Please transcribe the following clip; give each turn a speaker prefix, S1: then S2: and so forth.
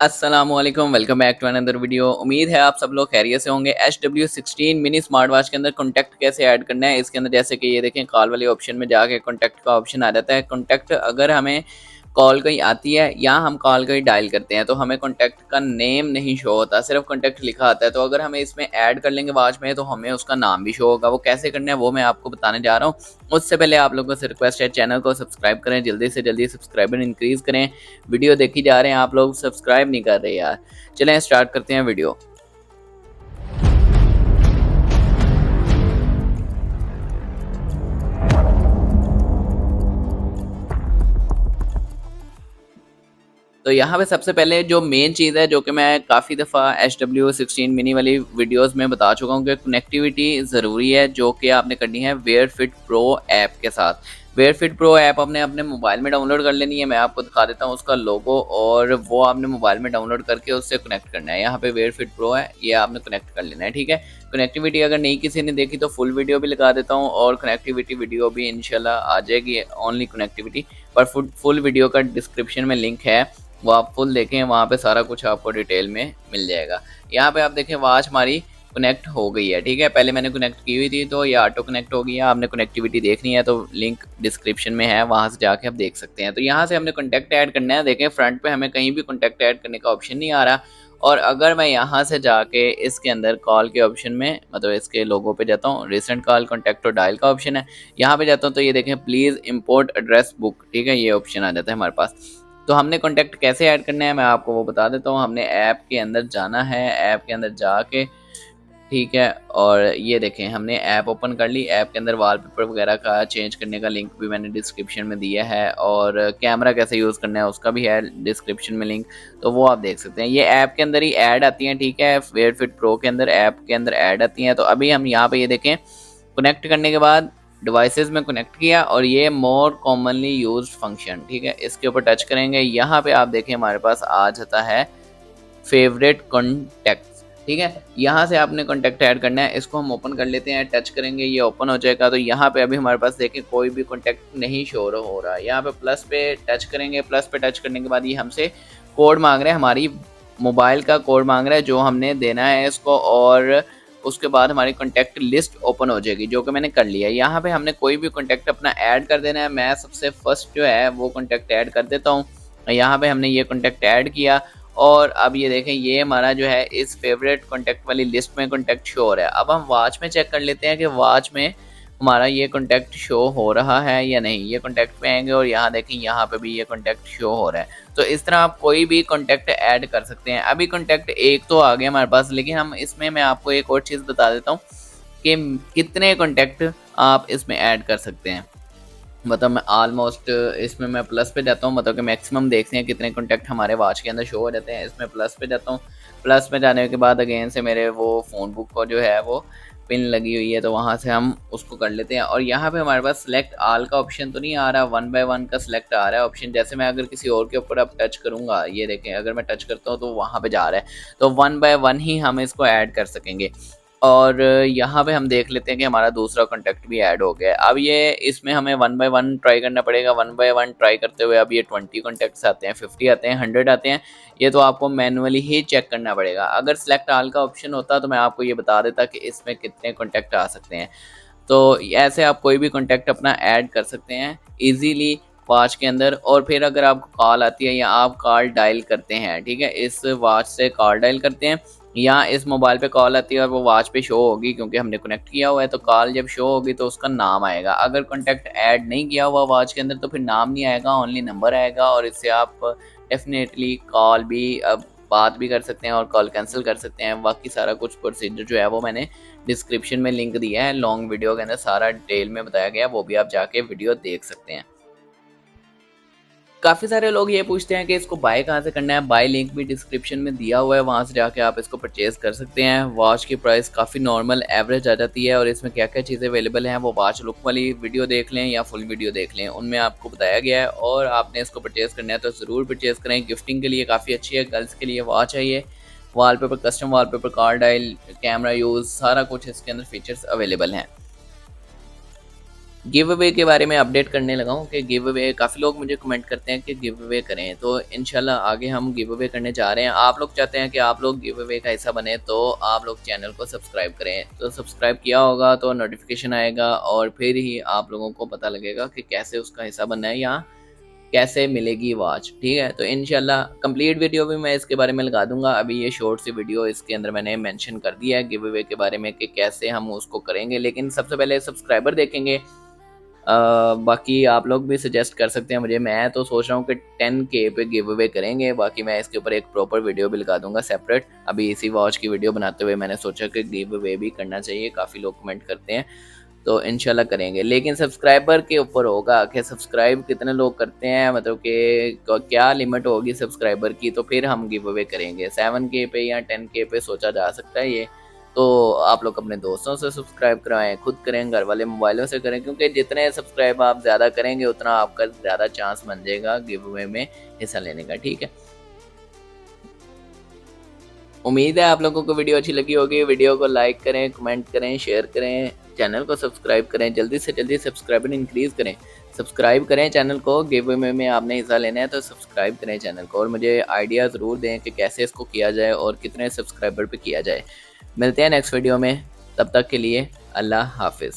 S1: अस्सलामुअलैकुम, welcome back to another video. उम्मीद है आप सब लोग खैरियत से होंगे। HW16 मिनी स्मार्ट वॉच के अंदर कॉन्टैक्ट कैसे ऐड करना है, इसके अंदर जैसे कि ये देखें कॉल वाले ऑप्शन में जाके कॉन्टैक्ट का ऑप्शन आ जाता है। कॉन्टैक्ट अगर हमें कॉल कोई आती है या हम कॉल कोई डायल करते हैं तो हमें कॉन्टैक्ट का नेम नहीं शो होता, सिर्फ कॉन्टैक्ट लिखा आता है। तो अगर हमें इसमें ऐड कर लेंगे वॉच में तो हमें उसका नाम भी शो होगा। वो कैसे करना है वो मैं आपको बताने जा रहा हूँ। उससे पहले आप लोगों से रिक्वेस्ट है, चैनल को सब्सक्राइब करें, जल्दी से जल्दी सब्सक्राइबर इंक्रीज़ करें। वीडियो देखी जा रहे हैं, आप लोग सब्सक्राइब नहीं कर रहे यार। चलें स्टार्ट करते हैं वीडियो। तो यहाँ पे सबसे पहले जो मेन चीज़ है, जो कि मैं काफ़ी दफ़ा HW16 मिनी वाली वीडियोस में बता चुका हूँ कि कनेक्टिविटी ज़रूरी है, जो कि आपने करनी है वेयर फिट प्रो ऐप के साथ। वेयर फिट प्रो ऐप आपने अपने मोबाइल में डाउनलोड कर लेनी है। मैं आपको दिखा देता हूँ उसका लोगो, और वो आपने मोबाइल में डाउनलोड करके उससे कनेक्ट करना है। यहाँ पे वेयर फिट प्रो है, ये आपने कनेक्ट कर लेना है, ठीक है। कनेक्टिविटी अगर नहीं किसी ने देखी तो फुल वीडियो भी लगा देता हूँ, और कनेक्टिविटी वीडियो भी इंशाल्लाह आ जाएगी, ओनली कनेक्टिविटी। पर फुल वीडियो का डिस्क्रिप्शन में लिंक है, वो आप फुल देखें, वहाँ पे सारा कुछ आपको डिटेल में मिल जाएगा। यहाँ पे आप देखें वॉच हमारी कनेक्ट हो गई है, ठीक है। पहले मैंने कनेक्ट की हुई थी तो ये ऑटो कनेक्ट हो गई है। आपने कनेक्टिविटी देखनी है तो लिंक डिस्क्रिप्शन में है, वहाँ से जाके आप देख सकते हैं। तो यहाँ से हमने कॉन्टैक्ट ऐड करना है। देखें फ्रंट पे हमें कहीं भी कॉन्टैक्ट ऐड करने का ऑप्शन नहीं आ रहा। और अगर मैं यहाँ से जाके इसके अंदर कॉल के ऑप्शन में, मतलब इसके लोगो पे जाता हूँ, रिसेंट कॉल, कॉन्टैक्ट और डायल का ऑप्शन है, यहाँ पे जाता हूँ तो ये देखें प्लीज़ इम्पोर्ट एड्रेस बुक, ठीक है, ये ऑप्शन आ जाता है हमारे पास। तो हमने कॉन्टैक्ट कैसे ऐड करना है मैं आपको वो बता देता हूँ। हमने ऐप के अंदर जाना है, ऐप के अंदर जाके, ठीक है, और ये देखें हमने ऐप ओपन कर ली। ऐप के अंदर वॉलपेपर वगैरह का चेंज करने का लिंक भी मैंने डिस्क्रिप्शन में दिया है, और कैमरा कैसे यूज़ करना है उसका भी है डिस्क्रिप्शन में लिंक, तो वो आप देख सकते हैं। ये ऐप के अंदर ही ऐड आती हैं, ठीक है, वेयर फिट प्रो के अंदर ऐप के अंदर ऐड आती हैं। तो अभी हम यहाँ पे ये देखें कनेक्ट करने के बाद डिवाइसेस में कनेक्ट किया, और ये मोर कॉमनली यूज्ड फंक्शन, ठीक है, इसके ऊपर टच करेंगे। यहाँ पे आप देखें हमारे पास आ जाता है फेवरेट कॉन्टैक्ट्स, ठीक है। यहाँ से आपने कॉन्टैक्ट ऐड करना है। इसको हम ओपन कर लेते हैं, टच करेंगे, ये ओपन हो जाएगा। तो यहाँ पे अभी हमारे पास देखें कोई भी कॉन्टैक्ट नहीं शो हो रहा है। यहाँ पे प्लस पे टच करेंगे, प्लस पे टच करने के बाद ये हमसे कोड मांग रहा है, हमारी मोबाइल का कोड मांग रहा है जो हमने देना है इसको, और उसके बाद हमारी कॉन्टैक्ट लिस्ट ओपन हो जाएगी, जो कि मैंने कर लिया है। यहाँ पे हमने कोई भी कॉन्टैक्ट अपना ऐड कर देना है। मैं सबसे फर्स्ट जो है वो कॉन्टैक्ट ऐड कर देता हूँ। यहाँ पे हमने ये कॉन्टैक्ट ऐड किया, और अब ये देखें ये हमारा जो है इस फेवरेट कॉन्टैक्ट वाली लिस्ट में कॉन्टैक्ट शो हो रहा है। अब हम वॉच में चेक कर लेते हैं कि वॉच में हमारा ये कॉन्टैक्ट शो हो रहा है या नहीं। ये कॉन्टैक्ट पे आएंगे और यहाँ देखें यहाँ पे भी ये कॉन्टैक्ट शो हो रहा है। तो इस तरह आप कोई भी कॉन्टैक्ट ऐड कर सकते हैं। अभी कॉन्टैक्ट एक तो आ गया हमारे पास, लेकिन हम इसमें, मैं आपको एक और चीज़ बता देता हूँ कि कितने कॉन्टैक्ट आप इसमें ऐड कर सकते हैं। मतलब मैं ऑलमोस्ट इसमें मैं प्लस पे जाता हूँ, मतलब कि मैक्सिमम देखते हैं कितने कॉन्टैक्ट हमारे वॉच के अंदर शो हो जाते हैं। इसमें प्लस पे जाता हूँ। प्लस में जाने के बाद अगेन से मेरे वो फ़ोन बुक को जो है वो पिन लगी हुई है, तो वहाँ से हम उसको कर लेते हैं। और यहाँ पे हमारे पास सेलेक्ट ऑल का ऑप्शन तो नहीं आ रहा, वन बाय वन का सिलेक्ट आ रहा है ऑप्शन। जैसे मैं अगर किसी और के ऊपर अब टच करूँगा, ये देखें अगर मैं टच करता हूँ तो वहाँ पे जा रहा है, तो वन बाय वन ही हम इसको ऐड कर सकेंगे। और यहाँ पे हम देख लेते हैं कि हमारा दूसरा कॉन्टैक्ट भी ऐड हो गया है। अब ये इसमें हमें वन बाय वन ट्राई करना पड़ेगा। वन बाय वन ट्राई करते हुए अब ये 20 कॉन्टैक्ट्स आते हैं, 50 आते हैं, 100 आते हैं। ये तो आपको मैनुअली ही चेक करना पड़ेगा। अगर सेलेक्ट ऑल का ऑप्शन होता तो मैं आपको ये बता देता कि इसमें कितने कॉन्टैक्ट आ सकते हैं। तो ऐसे आप कोई भी कॉन्टैक्ट अपना ऐड कर सकते हैं ईजीली वॉच के अंदर। और फिर अगर आपको कॉल आती है या आप कॉल डायल करते हैं, ठीक है, इस वॉच से कॉल डायल करते हैं या इस मोबाइल पे कॉल आती है और वो वॉच पे शो होगी क्योंकि हमने कनेक्ट किया हुआ है, तो कॉल जब शो होगी तो उसका नाम आएगा। अगर कॉन्टैक्ट ऐड नहीं किया हुआ वॉच के अंदर तो फिर नाम नहीं आएगा, ओनली नंबर आएगा, और इससे आप डेफिनेटली कॉल भी अब बात भी कर सकते हैं और कॉल कैंसिल कर सकते हैं। बाकी सारा कुछ प्रोसीजर जो है वो मैंने डिस्क्रिप्शन में लिंक दिया है, लॉन्ग वीडियो के अंदर सारा डिटेल में बताया गया है, वो भी आप जाके वीडियो देख सकते हैं। काफ़ी सारे लोग ये पूछते हैं कि इसको बाय कहाँ से करना है। बाय लिंक भी डिस्क्रिप्शन में दिया हुआ है, वहाँ से जाके आप इसको परचेज़ कर सकते हैं। वॉच की प्राइस काफ़ी नॉर्मल एवरेज आ जाती है, और इसमें क्या क्या चीज़ें अवेलेबल हैं वो वॉच लुक वाली वीडियो देख लें या फुल वीडियो देख लें, उनमें आपको बताया गया है। और आपने इसको परचेज़ करना है तो ज़रूर परचेज़ करें। गिफ्टिंग के लिए काफ़ी अच्छी है, गर्ल्स के लिए वॉच है ये। Wallpaper, custom wallpaper, call dial, camera use, सारा कुछ इसके अंदर फीचर्स अवेलेबल हैं। गिव अवे के बारे में अपडेट करने लगा हूँ कि गिव अवे काफ़ी लोग मुझे कमेंट करते हैं कि गिव अवे करें, तो इंशाल्लाह आगे हम गिव अवे करने जा रहे हैं। आप लोग चाहते हैं कि आप लोग गिव अवे का हिस्सा बने, तो आप लोग चैनल को सब्सक्राइब करें। तो सब्सक्राइब किया होगा तो नोटिफिकेशन आएगा और फिर ही आप लोगों को पता लगेगा कि कैसे उसका हिस्सा बनना है या कैसे मिलेगी वॉच। ठीक है, तो इंशाल्लाह कंप्लीट वीडियो भी मैं इसके बारे में लगा दूंगा। अभी ये शॉर्ट सी वीडियो इसके अंदर मैंने मेंशन कर दिया है गिव अवे के बारे में कि कैसे हम उसको करेंगे, लेकिन सबसे पहले सब्सक्राइबर देखेंगे। बाकी आप लोग भी सजेस्ट कर सकते हैं मुझे। मैं तो सोच रहा हूँ कि 10K पे गिव अवे करेंगे। बाकी मैं इसके ऊपर एक प्रॉपर वीडियो भी लगा दूंगा सेपरेट। अभी इसी वॉच की वीडियो बनाते हुए मैंने सोचा कि गिव अवे भी करना चाहिए, काफ़ी लोग कमेंट करते हैं, तो इंशाल्लाह करेंगे। लेकिन सब्सक्राइबर के ऊपर होगा कि सब्सक्राइब कितने लोग करते हैं, मतलब कि क्या लिमिट होगी सब्सक्राइबर की, तो फिर हम गिव अवे करेंगे। 7K पे या 10K पे सोचा जा सकता है ये। तो आप लोग अपने दोस्तों से सब्सक्राइब करवाएं, खुद करें, घर वाले मोबाइलों से करें, क्योंकि जितने सब्सक्राइब आप ज़्यादा करेंगे उतना आपका ज़्यादा चांस बन जाएगा गिव अवे में हिस्सा लेने का। ठीक है, उम्मीद है आप लोगों को वीडियो अच्छी लगी होगी। वीडियो को लाइक करें, कमेंट करें, शेयर करें, चैनल को सब्सक्राइब करें, जल्दी से जल्दी सब्सक्राइबर इंक्रीज़ करें। सब्सक्राइब करें चैनल को, गिव अवे में आपने हिस्सा लेना है तो सब्सक्राइब करें चैनल को, और मुझे आइडिया ज़रूर दें कि कैसे इसको किया जाए और कितने सब्सक्राइबर पे किया जाए। मिलते हैं नेक्स्ट वीडियो में, तब तक के लिए अल्लाह हाफिज़।